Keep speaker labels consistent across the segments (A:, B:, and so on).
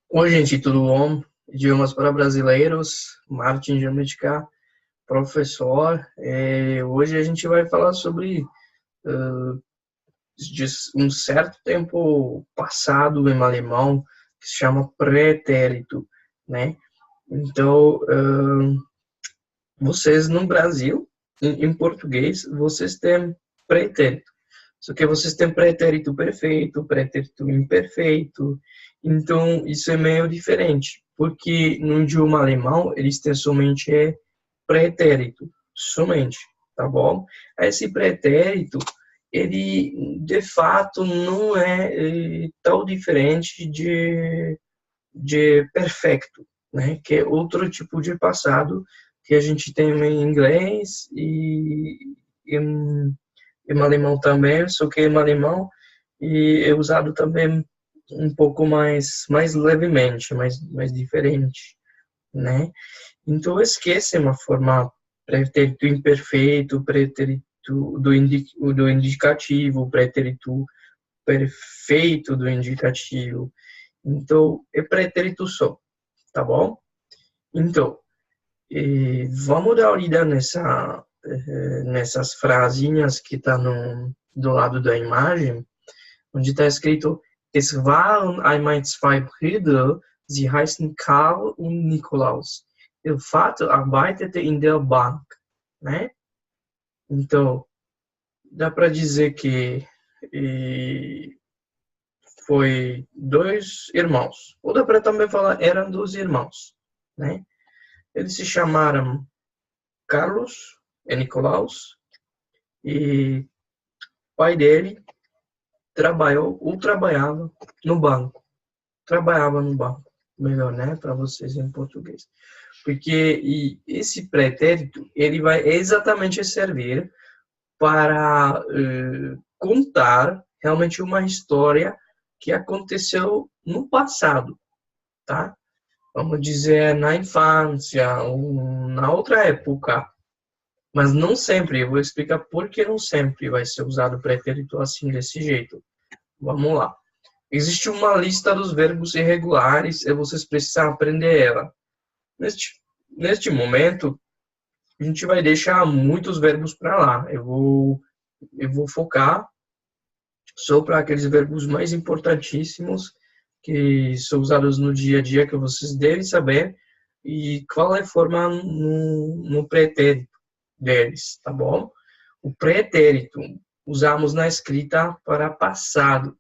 A: Oi, gente, tudo bom? Idiomas para brasileiros, Martin Jamaica, professor. Hoje a gente vai falar sobre de um certo tempo passado em alemão, que se chama pretérito, né? Então, vocês no Brasil, em português, vocês têm pretérito. Só que vocês têm pretérito perfeito, pretérito imperfeito. Então, isso é meio diferente, porque no idioma alemão, eles têm somente pretérito, somente, tá bom? Esse pretérito, ele, de fato, não é tão diferente de perfeito, né? Que é outro tipo de passado que a gente tem em inglês e em alemão também, só que em alemão e é usado também um pouco mais levemente, mais diferente, né? Então esquece uma forma pretérito imperfeito, pretérito do indicativo, pretérito perfeito do indicativo. Então é pretérito só, tá bom? Então, vamos dar uma olhada nessas frasinhas que tá do lado da imagem, onde está escrito: Es waren einmal zwei Brüder, sie heißen Karl und Nikolaus. Ihr Vater arbeitete in der Bank, né? Então, dá para dizer que foi dois irmãos. Ou dá para também falar eram dois irmãos, né? Eles se chamaram Carlos e Nikolaus, e o pai dele trabalhava no banco. Trabalhava no banco. Melhor, né? Para vocês em português. Porque esse pretérito, ele vai exatamente servir para contar realmente uma história que aconteceu no passado, tá? Vamos dizer, na infância, ou na outra época. Mas não sempre, eu vou explicar por que não sempre vai ser usado o pretérito assim, desse jeito. Vamos lá. Existe uma lista dos verbos irregulares e vocês precisam aprender ela. Neste momento, a gente vai deixar muitos verbos para lá. Eu vou focar só para aqueles verbos mais importantíssimos que são usados no dia a dia, que vocês devem saber, e qual é a forma no pretérito deles, tá bom? O pretérito usamos na escrita para passado,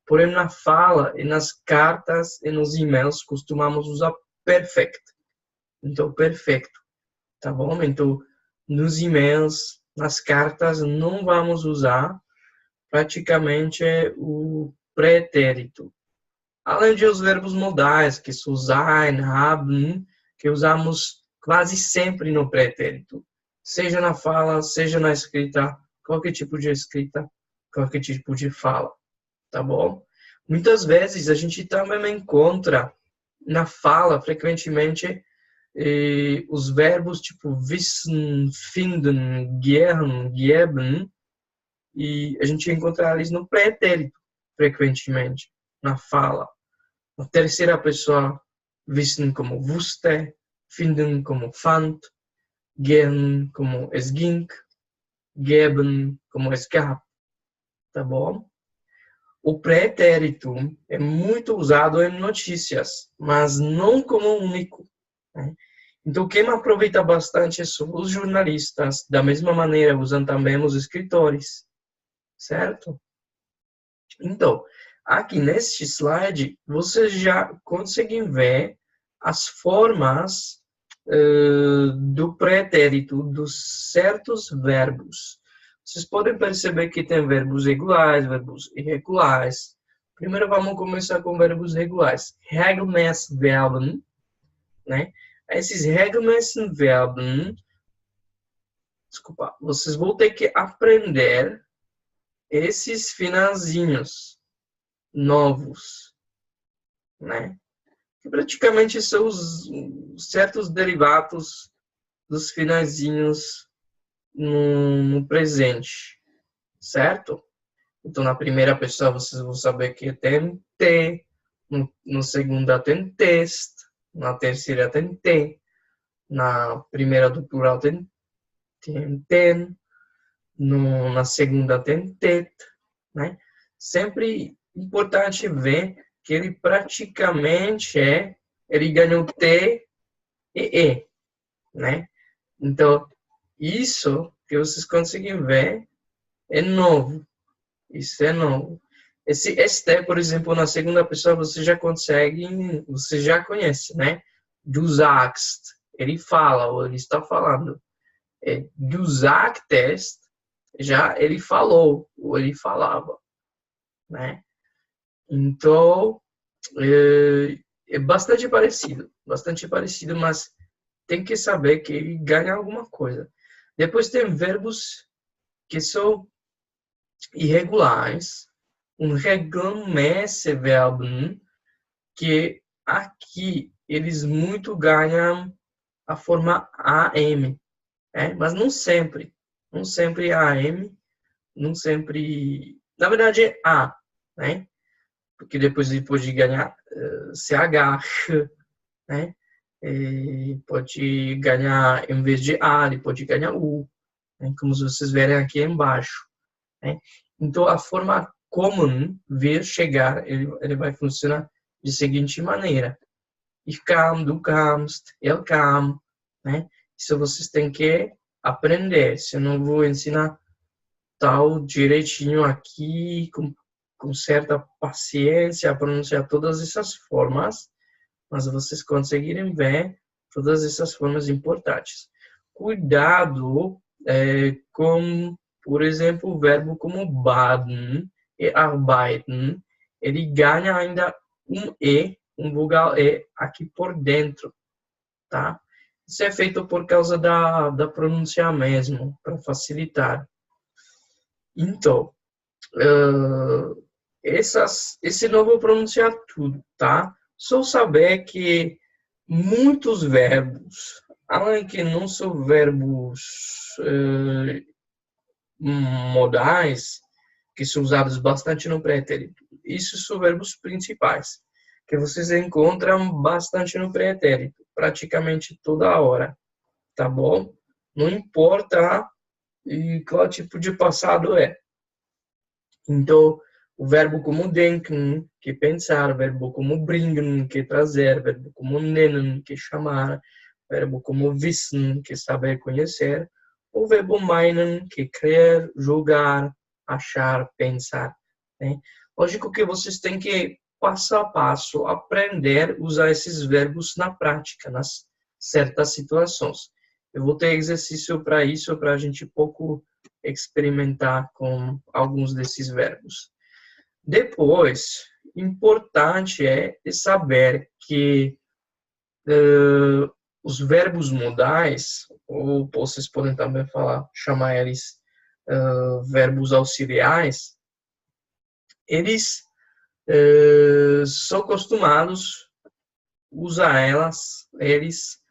A: porém na fala e nas cartas e nos e-mails costumamos usar perfect. Então, perfeito, tá bom? Então, nos e-mails, nas cartas, não vamos usar praticamente o pretérito. Além de os verbos modais, que são sein, haben, que usamos quase sempre no pretérito. Seja na fala, seja na escrita, qualquer tipo de escrita, qualquer tipo de fala, tá bom? Muitas vezes a gente também encontra na fala, frequentemente, os verbos tipo wissen, finden, gern, geben, e a gente encontra eles no pretérito, frequentemente, na fala. Na terceira pessoa, wissen como wusste, finden como fand, gern como es ging, geben como es gab, tá bom? O pretérito é muito usado em notícias, mas não como único, né? Então, quem aproveita bastante são os jornalistas, da mesma maneira usam também os escritores, certo? Então, aqui neste slide, vocês já conseguem ver as formas do pretérito dos certos verbos. Vocês podem perceber que tem verbos regulares, verbos irregulares. Primeiro vamos começar com verbos regulares. Regelmäßig Verben, né? Esses regelmäßig Verben, desculpa, vocês vão ter que aprender esses finalzinhos novos, né? Que praticamente são os certos derivados dos finalzinhos no presente, certo? Então, na primeira pessoa, vocês vão saber que tem T, no segunda tem test, na terceira tem te, na primeira do plural tem ten, na segunda tem tet, né? Sempre importante ver que ele praticamente ele ganhou T e E, né? Então, isso que vocês conseguem ver é novo. Isso é novo. Esse este, por exemplo, na segunda pessoa, você já consegue, você já conhece, né? Du sagst, ele fala, ou ele está falando. Du sagtest, já ele falou, ou ele falava, né? Então, é bastante parecido, mas tem que saber que ele ganha alguma coisa. Depois tem verbos que são irregulares, regelmäßige Verben, que aqui eles muito ganham a forma AM, mas não sempre AM, não sempre, na verdade é A, né? Porque depois ele pode ganhar CH, né? Pode ganhar, em vez de A, ele pode ganhar U, né? Como vocês verem aqui embaixo, né? Então, a forma comum, vir, chegar, ele vai funcionar de seguinte maneira. Ich kam, du kamst, ele kam, né? Isso vocês têm que aprender. Se eu não vou ensinar tal direitinho aqui, com certa paciência, a pronunciar todas essas formas, mas vocês conseguirem ver todas essas formas importantes. Cuidado com, por exemplo, o verbo como baden e arbeiten, ele ganha ainda um vogal E aqui por dentro, tá? Isso é feito por causa da pronúncia mesmo, para facilitar. Então, esse não vou pronunciar tudo, tá? Só saber que muitos verbos, além que não são verbos modais, que são usados bastante no pretérito, isso são verbos principais, que vocês encontram bastante no pretérito, praticamente toda hora, tá bom? Não importa qual tipo de passado é. Então, o verbo como denken, que é pensar, o verbo como bringen, que é trazer, o verbo como nennen, que é chamar, o verbo como wissen, que é saber conhecer, o verbo meinen, que é crer, julgar, achar, pensar, né? Lógico que vocês têm que, passo a passo, aprender a usar esses verbos na prática, nas certas situações. Eu vou ter exercício para isso, para a gente pouco experimentar com alguns desses verbos. Depois, importante é saber que os verbos modais, ou vocês podem também chamar eles verbos auxiliares, eles são acostumados a usar eles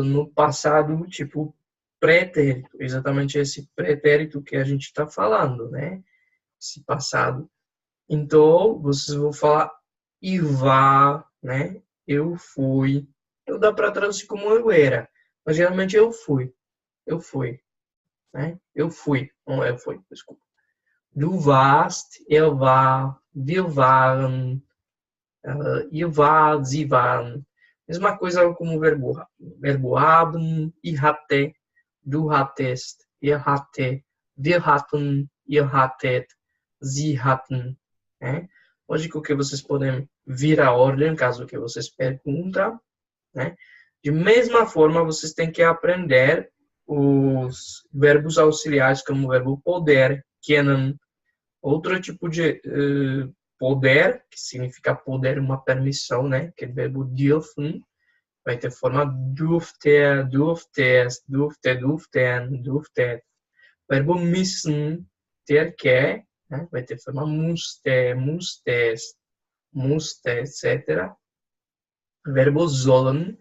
A: no passado, tipo, pretérito, exatamente esse pretérito que a gente está falando, né? Esse passado. Então, vocês vão falar ir vá, né? Eu fui. Não dá para traduzir como eu era, mas geralmente eu fui, né? Eu fui, não eu fui, desculpa. Du warst, er war, wir waren, ihr wart, sie waren. Mesma coisa como o verbo haben, ich hatte, du hattest, ihr hatte, wir hatten, ihr hattet, sie hatten, né? Lógico que vocês podem vir a ordem, caso que vocês perguntam, né? De mesma forma, vocês têm que aprender os verbos auxiliares, como o verbo poder, kennen, outro tipo de poder, que significa poder, uma permissão, né? Que é o verbo dürfen, vai ter forma durfte, durftest, durfte, durften, durftet. Verbo müssen, ter que, né? Vai ter forma musste, musstest, musste, etc. Verbo sollen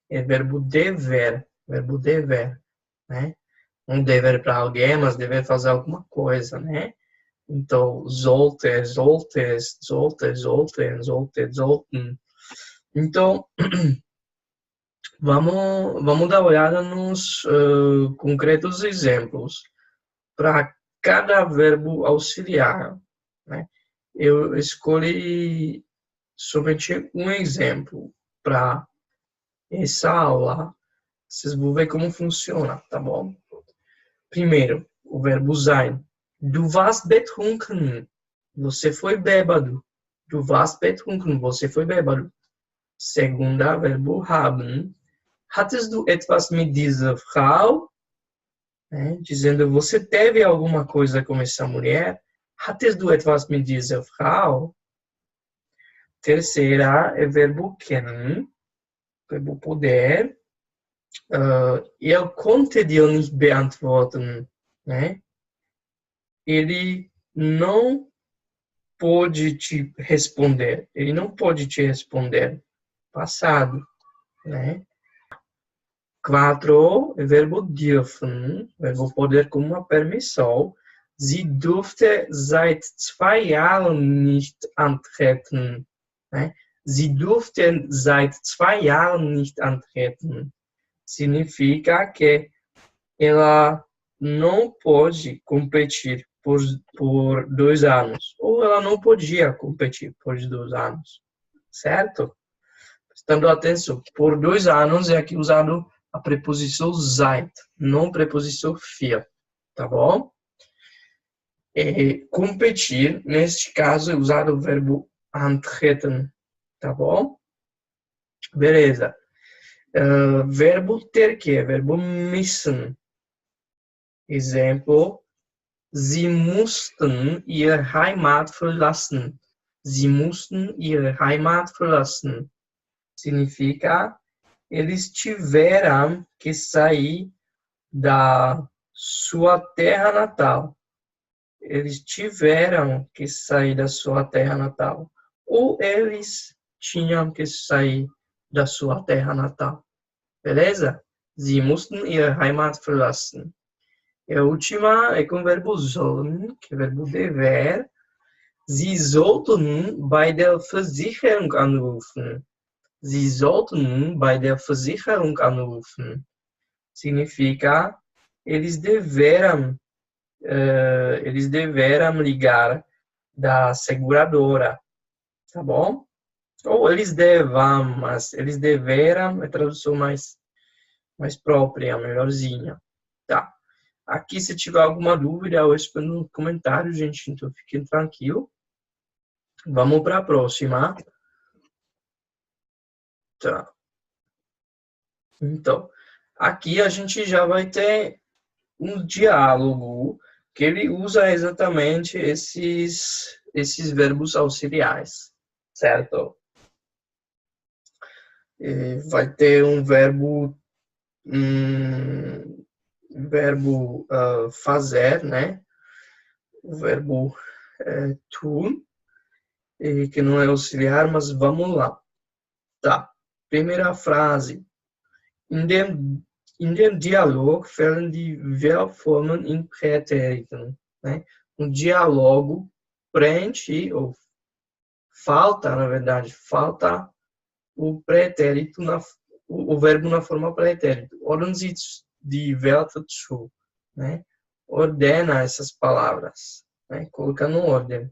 A: é verbo dever, né? Um dever para alguém, mas dever fazer alguma coisa, né? Então, sollte, solltest, sollte, sollten, sollte, sollten. Então, vamos dar uma olhada nos concretos exemplos para cada verbo auxiliar, né? Eu escolhi somente um exemplo para essa aula. Vocês vão ver como funciona, tá bom? Primeiro, o verbo sein. Du warst betrunken. Você foi bêbado. Du warst betrunken. Você foi bêbado. Segunda, verbo haben. Hattest du etwas mit dieser Frau? Dizendo, você teve alguma coisa com essa mulher? Hattest du etwas mit dieser Frau? Terceira é verbo können, verbo poder. Er konnte dir nicht beantworten. Né? Ele não pode te responder. Ele não pode te responder. Passado. Né? 4, verbo dürfen, verbo poder como uma permissão. Sie durfte seit 2 Jahren nicht antreten. Né? Sie durfte seit 2 Jahren nicht antreten. Significa que ela não pode competir por 2 anos. Ou ela não podia competir por 2 anos. Certo? Prestando atenção, por 2 anos é aqui usado a preposição seit, não a preposição für, tá bom? Competir, neste caso, é usado o verbo antreten, tá bom? Beleza. Verbo ter que, verbo müssen. Exemplo, sie mussten ihre Heimat verlassen. Sie mussten ihre Heimat verlassen. Significa eles tiveram que sair da sua terra natal. Eles tiveram que sair da sua terra natal. Ou eles tinham que sair da sua terra natal. Beleza? Sie mussten ihre Heimat verlassen. E a última é com o verbo sollen, que é o verbo dever. Sie sollten bei der Versicherung anrufen. Sie sollten bei der Versicherung anrufen. Significa eles deveram ligar da seguradora, tá bom? Ou eles devam, mas eles deveram é a tradução mais própria, melhorzinha, tá? Aqui, se tiver alguma dúvida, eu respondo no comentário, gente, então fiquem tranquilos. Vamos para a próxima. Tá. Então, aqui a gente já vai ter um diálogo que ele usa exatamente esses verbos auxiliares, certo? Vai ter um verbo fazer, né? O verbo tun, que não é auxiliar, mas vamos lá. Tá. Primeira frase. In dem Dialog fehlen die Verbformen in Präteritum. Né? Um diálogo preenche, ou falta, na verdade, falta o pretérito, o verbo na forma pretérito. Ordnen Sie die Wörter zu. Né? Ordena essas palavras, né? Colocando ordem.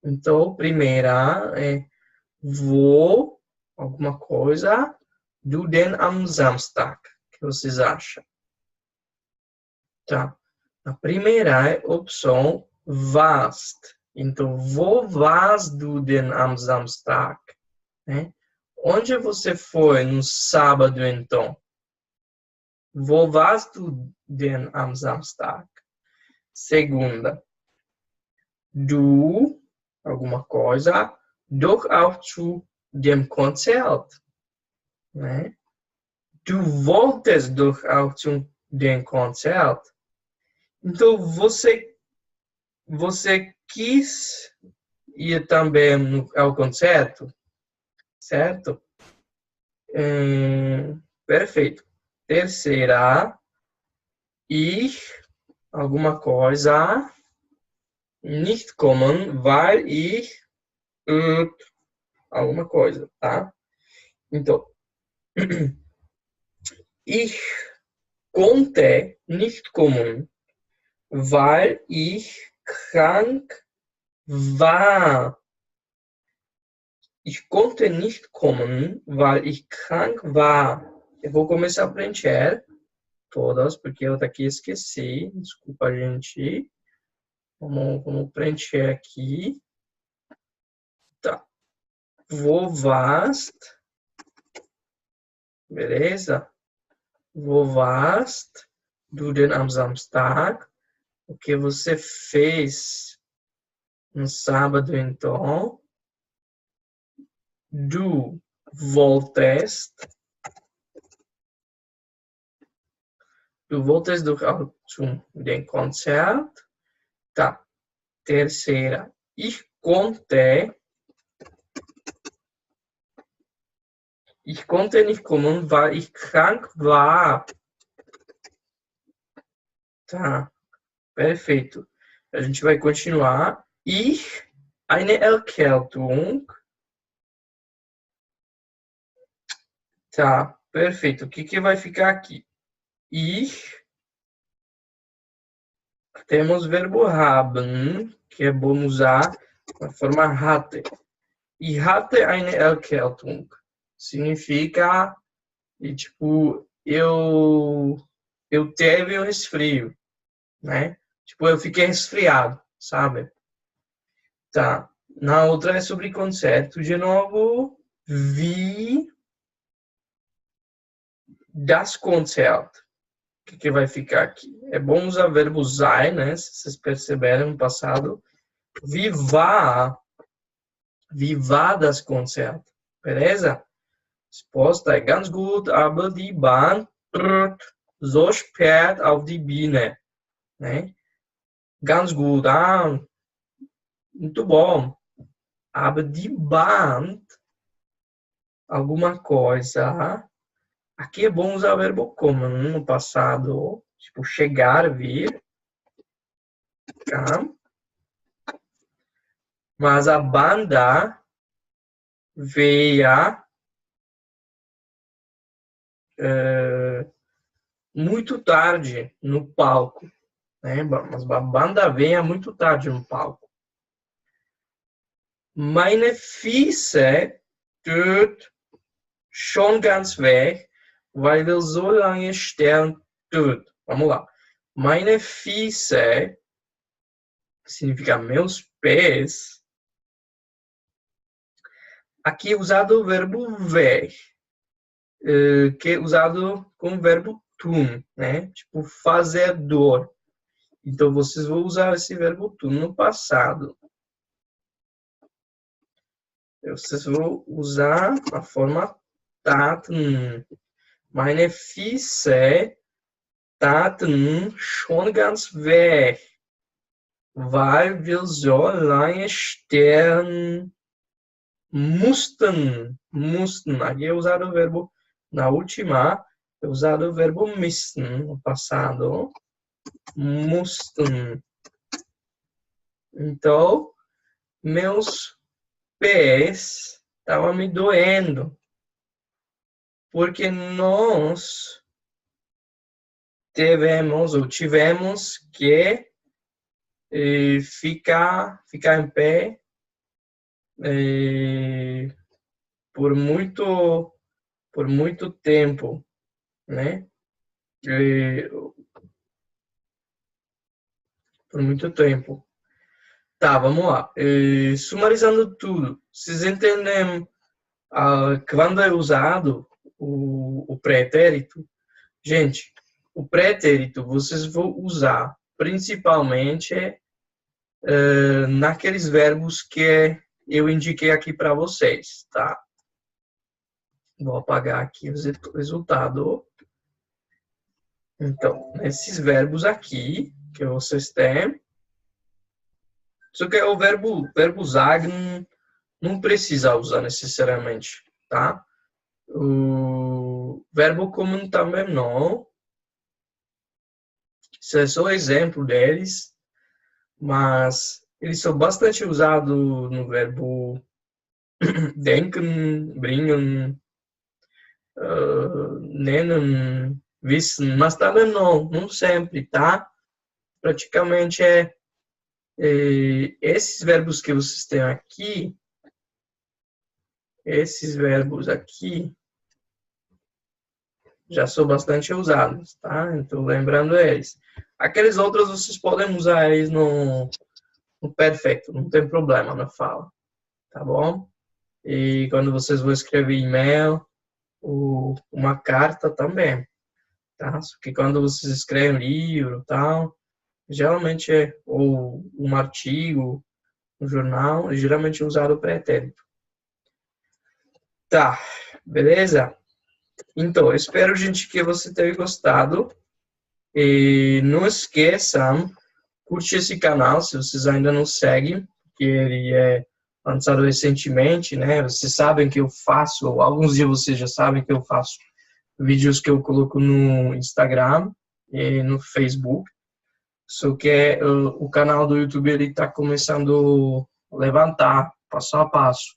A: Então, primeira é vou, alguma coisa, du denn am Samstag. O que vocês acham? Tá. A primeira é opção warst. Então, wo warst du denn am Samstag? Né? Onde você foi no sábado, então? Wo warst du denn am Samstag? Segunda. Du, alguma coisa, doch auch zu dem Konzert. Né? Du wolltest doch auch zu dem Konzert. Então, você quis ir também ao concerto, certo? Perfeito. Terceira, ir, alguma coisa, nicht kommen, weil ich alguma coisa, tá? Então, ich konnte nicht kommen, weil ich krank war. Ich konnte nicht kommen, weil ich krank war. Eu vou começar a preencher todas, porque eu daqui esqueci. Desculpa, gente. Vamos preencher aqui. Tá. Wo warst? Beleza? Wo warst du denn am Samstag? O que você fez no sábado, então? Du wolltest doch auch zum dem Konzert. Tá. Terceira. Ich konnte nicht kommen, weil ich krank war. Tá. Perfeito. A gente vai continuar. Ich, eine Erkältung. Tá. Perfeito. O que vai ficar aqui? Ich. Temos o verbo haben, que é bom usar na forma hatte. Ich hatte eine Erkältung. Significa, tipo, eu teve um resfrio, né? Tipo, eu fiquei resfriado, sabe? Tá. Na outra é sobre concerto. De novo, wie das Konzert. O que vai ficar aqui? É bom usar o verbo sein, né? Se vocês perceberam no passado. Wie war das Konzert? Beleza? Resposta é ganz gut, aber die Bahn so spät auf die Biene. Né? Ganz gut, muito bom. Aber die Bahn, alguma coisa. Aqui é bom usar o verbo kommen no passado, tipo chegar, vir. Tá? Mas a banda veio muito tarde no palco. Né? Mas a banda veio muito tarde no palco. Meine Füße tut schon ganz weg, weil wir so lange stehen tut. Vamos lá. Meine Füße significa meus pés. Aqui é usado o verbo ver, que é usado com o verbo tun, né? Tipo fazedor. Então, vocês vão usar esse verbo tun no passado. Vocês vão usar a forma taten. Meine Füße taten schon ganz weg, weil wir so lange stehen mussten. Aqui é usado o verbo, na última, é usado o verbo müssen, no passado. Mussten. Então, meus pés estavam me doendo. Porque nós tivemos que ficar em pé por muito tempo, né? Por muito tempo. Tá, vamos lá. Sumarizando tudo, vocês entendem quando é usado o pretérito? Gente, o pretérito vocês vão usar principalmente naqueles verbos que eu indiquei aqui para vocês, tá? Vou apagar aqui o resultado. Então, esses verbos aqui que vocês têm. Só que o verbo sagen não precisa usar necessariamente, tá? O verbo comum também não. Isso é só exemplo deles, mas eles são bastante usados no verbo denken, bringen, nennen, wissen, mas também não sempre, tá? Praticamente esses verbos que vocês têm aqui, esses verbos aqui, já são bastante usados, tá? Então, lembrando eles. Aqueles outros vocês podem usar eles no perfeito, não tem problema na fala, tá bom? E quando vocês vão escrever e-mail, uma carta também, tá? Só que quando vocês escrevem um livro, tal, geralmente ou um artigo, um jornal, geralmente é usado o pretérito. Tá, beleza? Então, espero, gente, que você tenha gostado. E não esqueçam, curte esse canal se vocês ainda não seguem, que ele é lançado recentemente, né? Vocês sabem que eu faço, alguns de vocês já sabem que eu faço vídeos que eu coloco no Instagram e no Facebook. Só que o canal do YouTube ele está começando a levantar, passo a passo.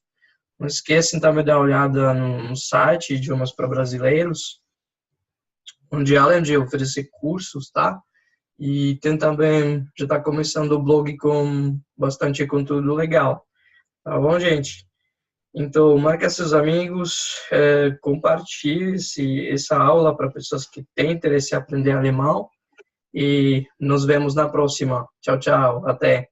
A: Não esqueçam também de dar uma olhada no site Idiomas para Brasileiros, onde além de oferecer cursos, tá? E tem também, já está começando o blog com bastante conteúdo legal. Tá bom, gente? Então, marca seus amigos, compartilhe essa aula para pessoas que têm interesse em aprender alemão e nos vemos na próxima. Tchau, tchau. Até.